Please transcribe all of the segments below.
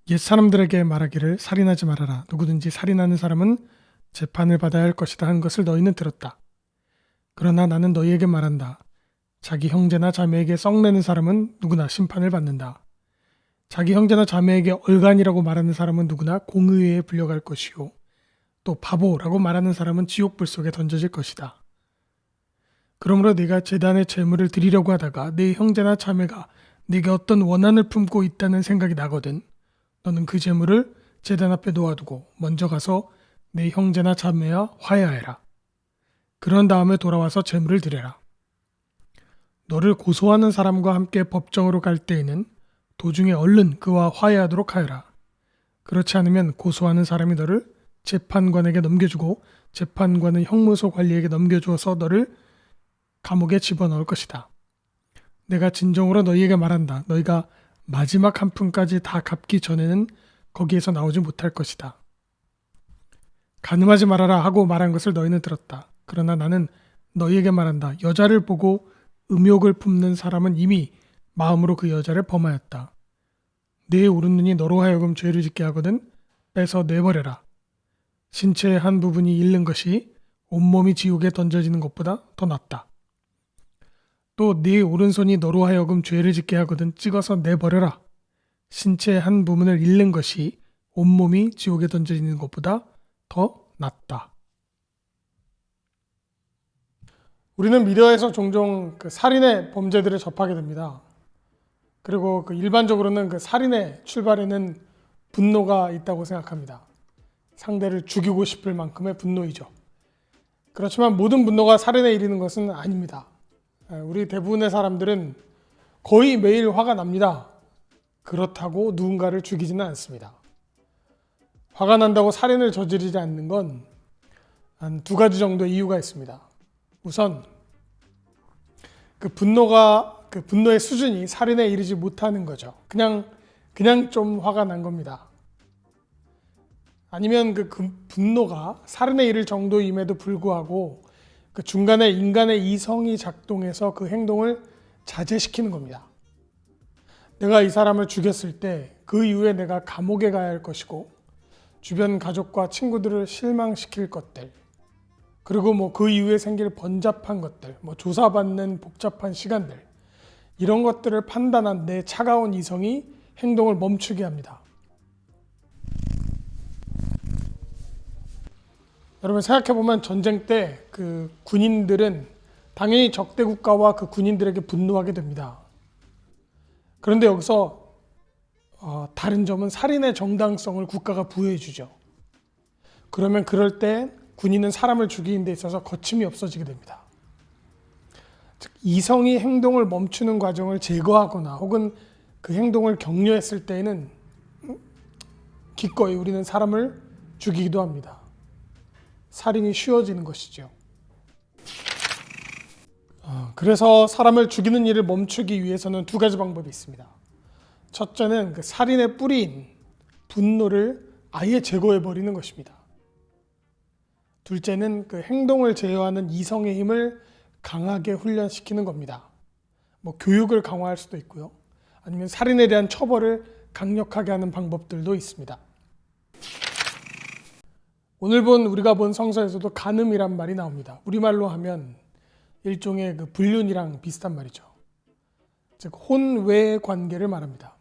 옛 사람들에게 말하기를 살인하지 말아라. 누구든지 살인하는 사람은 재판을 받아야 할 것이다 하는 것을 너희는 들었다. 그러나 나는 너희에게 말한다. 자기 형제나 자매에게 썩내는 사람은 누구나 심판을 받는다. 자기 형제나 자매에게 얼간이라고 말하는 사람은 누구나 공의회에 불려갈 것이요. 또 바보라고 말하는 사람은 지옥불 속에 던져질 것이다. 그러므로 네가 제단에 제물을 드리려고 하다가 네 형제나 자매가 네게 어떤 원한을 품고 있다는 생각이 나거든 너는 그 제물을 제단 앞에 놓아두고 먼저 가서 네 형제나 자매와 화해하여라. 그런 다음에 돌아와서 제물을 드려라. 너를 고소하는 사람과 함께 법정으로 갈 때에는 도중에 얼른 그와 화해하도록 하여라. 그렇지 않으면 고소하는 사람이 너를 재판관에게 넘겨주고 재판관은 형무소 관리에게 넘겨주어서 너를 감옥에 집어넣을 것이다. 내가 진정으로 너희에게 말한다. 너희가 마지막 한 푼까지 다 갚기 전에는 거기에서 나오지 못할 것이다. 간음하지 말아라 하고 말한 것을 너희는 들었다. 그러나 나는 너희에게 말한다. 여자를 보고 음욕을 품는 사람은 이미 마음으로 그 여자를 범하였다. 네 오른눈이 너로 하여금 죄를 짓게 하거든 빼서 내버려라. 신체의 한 부분이 잃는 것이 온몸이 지옥에 던져지는 것보다 더 낫다. 또 네 오른손이 너로 하여금 죄를 짓게 하거든 찍어서 내버려라. 신체의 한 부분을 잃는 것이 온몸이 지옥에 던져지는 것보다 더 낫다. 우리는 미디어에서 종종 그 살인의 범죄들을 접하게 됩니다. 그리고 그 일반적으로는 그 살인의 출발에는 분노가 있다고 생각합니다. 상대를 죽이고 싶을 만큼의 분노이죠. 그렇지만 모든 분노가 살인에 이르는 것은 아닙니다. 우리 대부분의 사람들은 거의 매일 화가 납니다. 그렇다고 누군가를 죽이지는 않습니다. 화가 난다고 살인을 저지르지 않는 건 한 두 가지 정도의 이유가 있습니다. 우선 그 분노의 수준이 살인에 이르지 못하는 거죠. 그냥 좀 화가 난 겁니다. 아니면 그 분노가 살인에 이를 정도임에도 불구하고 그 중간에 인간의 이성이 작동해서 그 행동을 자제시키는 겁니다. 내가 이 사람을 죽였을 때 그 이후에 내가 감옥에 가야 할 것이고 주변 가족과 친구들을 실망시킬 것들 그리고 그 이후에 생길 번잡한 것들 조사받는 복잡한 시간들 이런 것들을 판단한 내 차가운 이성이 행동을 멈추게 합니다. 여러분 생각해보면 전쟁 때 그 군인들은 당연히 적대 국가와 그 군인들에게 분노하게 됩니다. 그런데 여기서 다른 점은 살인의 정당성을 국가가 부여해 주죠. 그러면 그럴 때 군인은 사람을 죽이는 데 있어서 거침이 없어지게 됩니다. 즉 이성이 행동을 멈추는 과정을 제거하거나 혹은 그 행동을 격려했을 때에는 기꺼이 우리는 사람을 죽이기도 합니다. 살인이 쉬워지는 것이죠. 그래서 사람을 죽이는 일을 멈추기 위해서는 두 가지 방법이 있습니다. 첫째는 그 살인의 뿌리인 분노를 아예 제거해버리는 것입니다. 둘째는 그 행동을 제어하는 이성의 힘을 강하게 훈련시키는 겁니다. 교육을 강화할 수도 있고요. 아니면 살인에 대한 처벌을 강력하게 하는 방법들도 있습니다. 오늘 우리가 본 성서에서도 간음이란 말이 나옵니다. 우리말로 하면 일종의 그 불륜이랑 비슷한 말이죠. 즉 혼외 관계를 말합니다.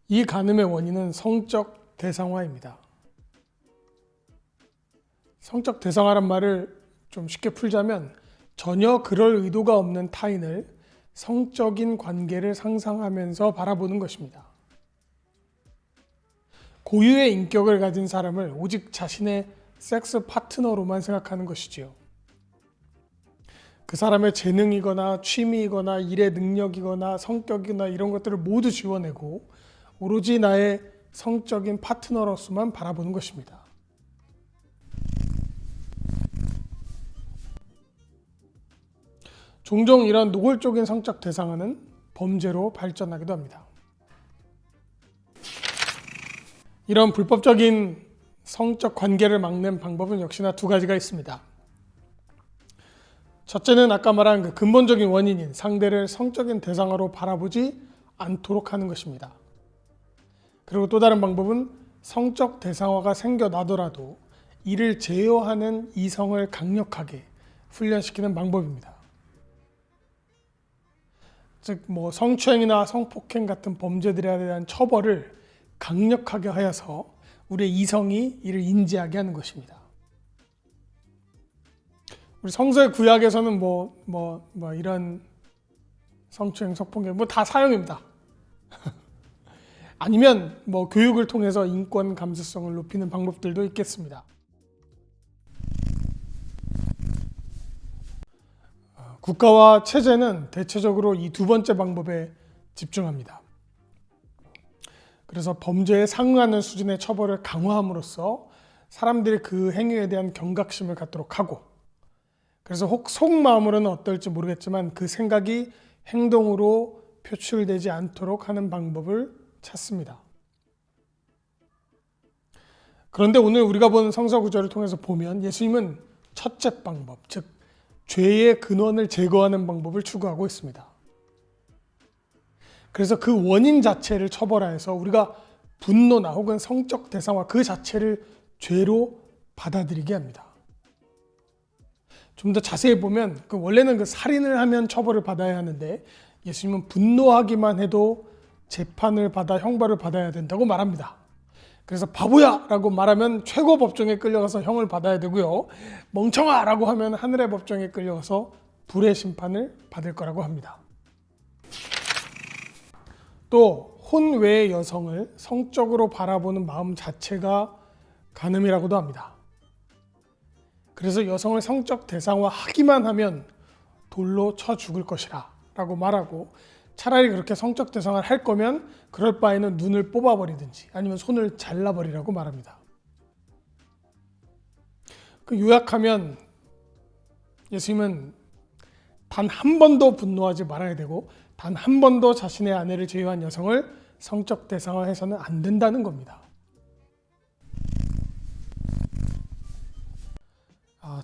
이 간음의 원인은 성적 대상화입니다. 성적 대상화란 말을 좀 쉽게 풀자면 전혀 그럴 의도가 없는 타인을 성적인 관계를 상상하면서 바라보는 것입니다. 고유의 인격을 가진 사람을 오직 자신의 섹스 파트너로만 생각하는 것이지요. 그 사람의 재능이거나 취미이거나 일의 능력이거나 성격이나 이런 것들을 모두 지워내고 오로지 나의 성적인 파트너로서만 바라보는 것입니다. 종종 이런 노골적인 성적 대상화는 범죄로 발전하기도 합니다. 이런 불법적인 성적 관계를 막는 방법은 역시나 두 가지가 있습니다. 첫째는 아까 말한 그 근본적인 원인인 상대를 성적인 대상으로 바라보지 않도록 하는 것입니다. 그리고 또 다른 방법은 성적 대상화가 생겨나더라도 이를 제어하는 이성을 강력하게 훈련시키는 방법입니다. 즉, 성추행이나 성폭행 같은 범죄들에 대한 처벌을 강력하게 하여서 우리의 이성이 이를 인지하게 하는 것입니다. 우리 성서의 구약에서는 이런 성추행, 성폭행 다 사형입니다. 아니면 교육을 통해서 인권 감수성을 높이는 방법들도 있겠습니다. 국가와 체제는 대체적으로 이 두 번째 방법에 집중합니다. 그래서 범죄에 상응하는 수준의 처벌을 강화함으로써 사람들이 그 행위에 대한 경각심을 갖도록 하고, 그래서 속마음으로는 어떨지 모르겠지만 그 생각이 행동으로 표출되지 않도록 하는 방법을 찾습니다. 그런데 오늘 우리가 본 성서 구절을 통해서 보면 예수님은 첫째 방법, 즉 죄의 근원을 제거하는 방법을 추구하고 있습니다. 그래서 그 원인 자체를 처벌하여서 우리가 분노나 혹은 성적 대상화 그 자체를 죄로 받아들이게 합니다. 좀 더 자세히 보면 원래는 살인을 하면 처벌을 받아야 하는데 예수님은 분노하기만 해도 재판을 받아 형벌을 받아야 된다고 말합니다. 그래서 바보야! 라고 말하면 최고 법정에 끌려가서 형을 받아야 되고요. 멍청아! 라고 하면 하늘의 법정에 끌려가서 불의 심판을 받을 거라고 합니다. 또 혼외의 여성을 성적으로 바라보는 마음 자체가 간음이라고도 합니다. 그래서 여성을 성적 대상화하기만 하면 돌로 쳐 죽을 것이라 라고 말하고, 차라리 그렇게 성적 대상화를 할 거면 그럴 바에는 눈을 뽑아버리든지 아니면 손을 잘라버리라고 말합니다. 요약하면 예수님은 단 한 번도 분노하지 말아야 되고 단 한 번도 자신의 아내를 제외한 여성을 성적 대상화해서는 안 된다는 겁니다.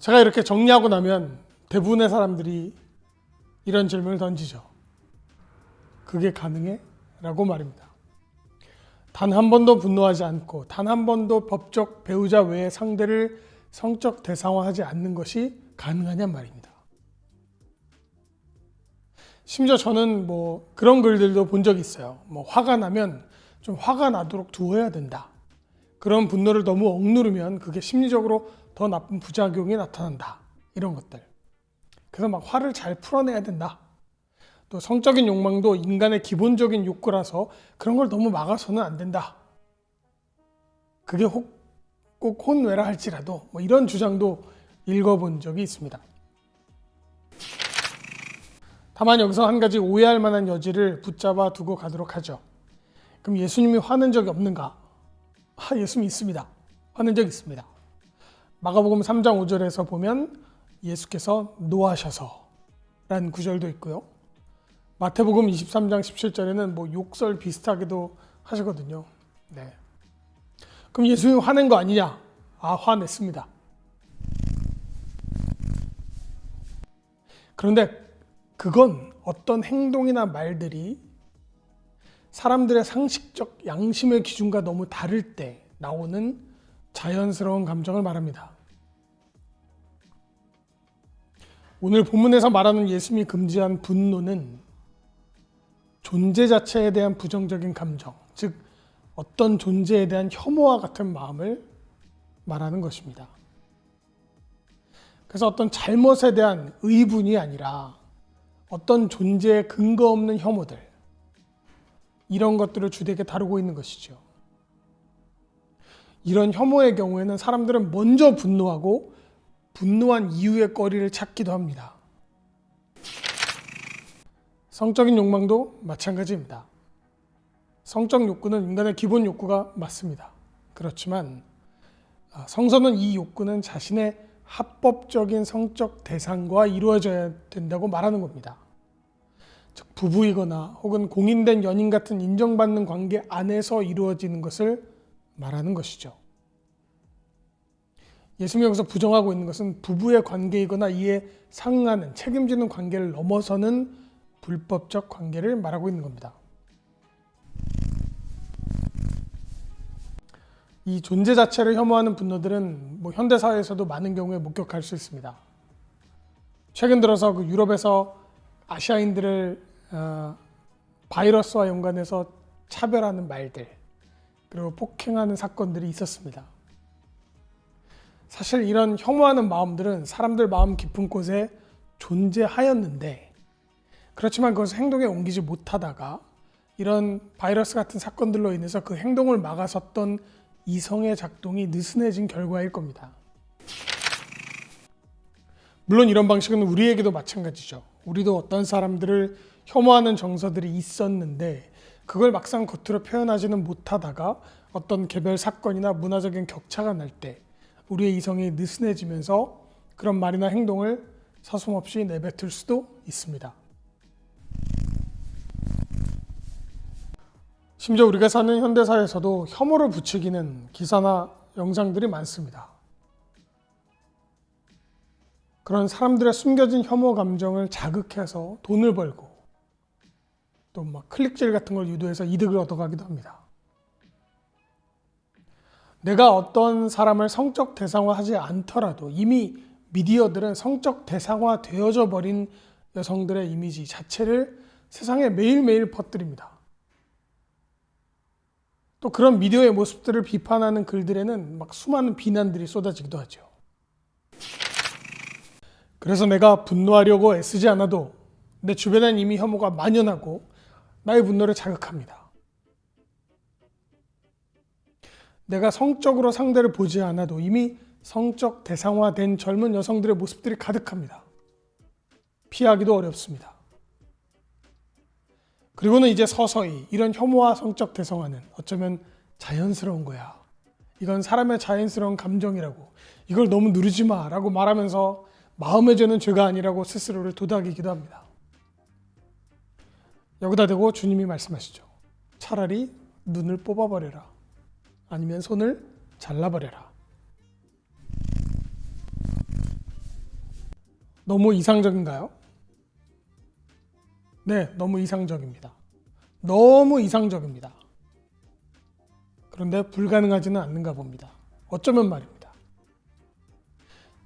제가 이렇게 정리하고 나면 대부분의 사람들이 이런 질문을 던지죠. 그게 가능해? 라고 말입니다. 단 한 번도 분노하지 않고 단 한 번도 법적 배우자 외의 상대를 성적 대상화하지 않는 것이 가능하냔 말입니다. 심지어 저는 그런 글들도 본 적이 있어요. 화가 나면 좀 화가 나도록 두어야 된다. 그런 분노를 너무 억누르면 그게 심리적으로 더 나쁜 부작용이 나타난다. 이런 것들. 그래서 화를 잘 풀어내야 된다. 또 성적인 욕망도 인간의 기본적인 욕구라서 그런 걸 너무 막아서는 안 된다. 그게 꼭 혼외라 할지라도 이런 주장도 읽어본 적이 있습니다. 다만 여기서 한 가지 오해할 만한 여지를 붙잡아 두고 가도록 하죠. 그럼 예수님이 화낸 적이 없는가? 예수님이 있습니다. 화낸 적이 있습니다. 마가복음 3장 5절에서 보면 예수께서 노하셔서 라는 구절도 있고요. 마태복음 23장 17절에는 욕설 비슷하게도 하시거든요. 네. 그럼 예수님이 화낸 거 아니냐? 화냈습니다. 그런데 그건 어떤 행동이나 말들이 사람들의 상식적 양심의 기준과 너무 다를 때 나오는 자연스러운 감정을 말합니다. 오늘 본문에서 말하는 예수님이 금지한 분노는 존재 자체에 대한 부정적인 감정, 즉 어떤 존재에 대한 혐오와 같은 마음을 말하는 것입니다. 그래서 어떤 잘못에 대한 의분이 아니라 어떤 존재에 근거 없는 혐오들, 이런 것들을 주되게 다루고 있는 것이죠. 이런 혐오의 경우에는 사람들은 먼저 분노하고 분노한 이유의 거리를 찾기도 합니다. 성적인 욕망도 마찬가지입니다. 성적 욕구는 인간의 기본 욕구가 맞습니다. 그렇지만 성서는 이 욕구는 자신의 합법적인 성적 대상과 이루어져야 된다고 말하는 겁니다. 즉 부부이거나 혹은 공인된 연인 같은 인정받는 관계 안에서 이루어지는 것을 말하는 것이죠. 예수님이 여기서 부정하고 있는 것은 부부의 관계이거나 이에 상응하는 책임지는 관계를 넘어서는 불법적 관계를 말하고 있는 겁니다. 이 존재 자체를 혐오하는 분노들은 현대 사회에서도 많은 경우에 목격할 수 있습니다. 최근 들어서 유럽에서 아시아인들을 바이러스와 연관해서 차별하는 말들, 그리고 폭행하는 사건들이 있었습니다. 사실 이런 혐오하는 마음들은 사람들 마음 깊은 곳에 존재하였는데, 그렇지만 그것을 행동에 옮기지 못하다가 이런 바이러스 같은 사건들로 인해서 그 행동을 막아섰던 이성의 작동이 느슨해진 결과일 겁니다. 물론 이런 방식은 우리에게도 마찬가지죠. 우리도 어떤 사람들을 혐오하는 정서들이 있었는데 그걸 막상 겉으로 표현하지는 못하다가 어떤 개별 사건이나 문화적인 격차가 날 때 우리의 이성이 느슨해지면서 그런 말이나 행동을 서슴없이 내뱉을 수도 있습니다. 심지어 우리가 사는 현대사에서도 혐오를 부추기는 기사나 영상들이 많습니다. 그런 사람들의 숨겨진 혐오 감정을 자극해서 돈을 벌고 또 클릭질 같은 걸 유도해서 이득을 얻어가기도 합니다. 내가 어떤 사람을 성적 대상화하지 않더라도 이미 미디어들은 성적 대상화 되어져 버린 여성들의 이미지 자체를 세상에 매일매일 퍼뜨립니다. 또 그런 미디어의 모습들을 비판하는 글들에는 수많은 비난들이 쏟아지기도 하죠. 그래서 내가 분노하려고 애쓰지 않아도 내 주변엔 이미 혐오가 만연하고 나의 분노를 자극합니다. 내가 성적으로 상대를 보지 않아도 이미 성적 대상화된 젊은 여성들의 모습들이 가득합니다. 피하기도 어렵습니다. 그리고는 이제 서서히 이런 혐오와 성적 대상화는 어쩌면 자연스러운 거야. 이건 사람의 자연스러운 감정이라고. 이걸 너무 누르지 마 라고 말하면서 마음의 죄는 죄가 아니라고 스스로를 도닥이기도 합니다. 여기다 대고 주님이 말씀하시죠. 차라리 눈을 뽑아버려라. 아니면 손을 잘라버려라. 너무 이상적인가요? 네, 너무 이상적입니다. 너무 이상적입니다. 그런데 불가능하지는 않는가 봅니다. 어쩌면 말입니다.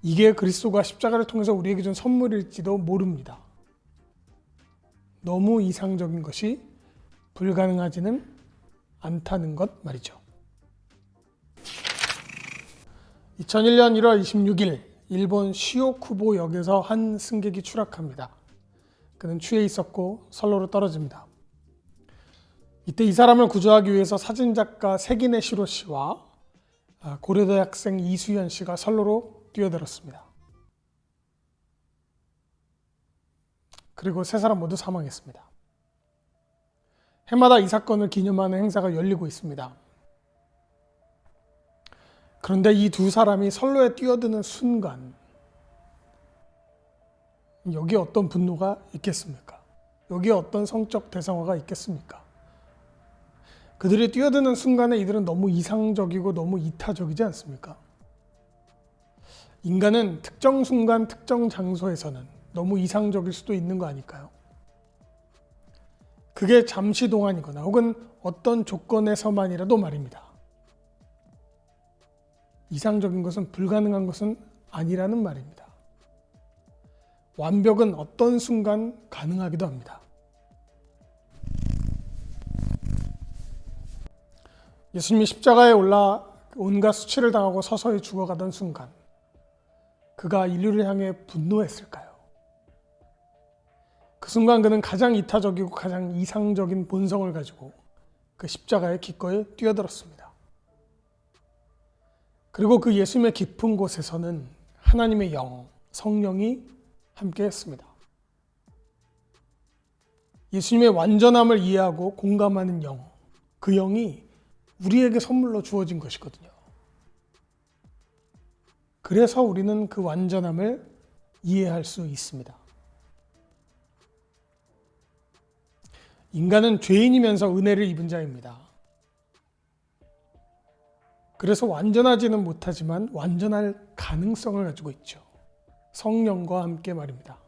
이게 그리스도가 십자가를 통해서 우리에게 준 선물일지도 모릅니다. 너무 이상적인 것이 불가능하지는 않다는 것 말이죠. 2001년 1월 26일 일본 시오쿠보 역에서 한 승객이 추락합니다. 그는 취해 있었고 선로로 떨어집니다. 이때 이 사람을 구조하기 위해서 사진작가 세기네 시로 씨와 고려대 학생 이수연 씨가 선로로 뛰어들었습니다. 그리고 세 사람 모두 사망했습니다. 해마다 이 사건을 기념하는 행사가 열리고 있습니다. 그런데 이 두 사람이 선로에 뛰어드는 순간 여기에 어떤 분노가 있겠습니까? 여기에 어떤 성적 대상화가 있겠습니까? 그들이 뛰어드는 순간에 이들은 너무 이상적이고 너무 이타적이지 않습니까? 인간은 특정 순간, 특정 장소에서는 너무 이상적일 수도 있는 거 아닐까요? 그게 잠시 동안이거나 혹은 어떤 조건에서만이라도 말입니다. 이상적인 것은 불가능한 것은 아니라는 말입니다. 완벽은 어떤 순간 가능하기도 합니다. 예수님이 십자가에 올라 온갖 수치를 당하고 서서히 죽어가던 순간 그가 인류를 향해 분노했을까요? 그 순간 그는 가장 이타적이고 가장 이상적인 본성을 가지고 그 십자가에 기꺼이 뛰어들었습니다. 그리고 그 예수님의 깊은 곳에서는 하나님의 영, 성령이 함께했습니다. 예수님의 완전함을 이해하고 공감하는 영, 그 영이 우리에게 선물로 주어진 것이거든요. 그래서 우리는 그 완전함을 이해할 수 있습니다. 인간은 죄인이면서 은혜를 입은 자입니다. 그래서 완전하지는 못하지만 완전할 가능성을 가지고 있죠. 성령과 함께 말입니다.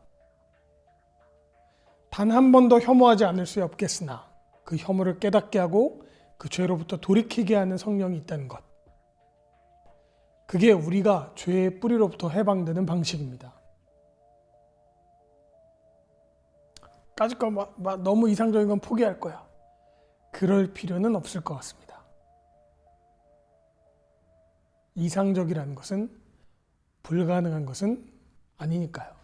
단 한 번도 혐오하지 않을 수 없겠으나 그 혐오를 깨닫게 하고 그 죄로부터 돌이키게 하는 성령이 있다는 것. 그게 우리가 죄의 뿌리로부터 해방되는 방식입니다. 까짓 거 너무 이상적인 건 포기할 거야. 그럴 필요는 없을 것 같습니다. 이상적이라는 것은 불가능한 것은 아니니까요.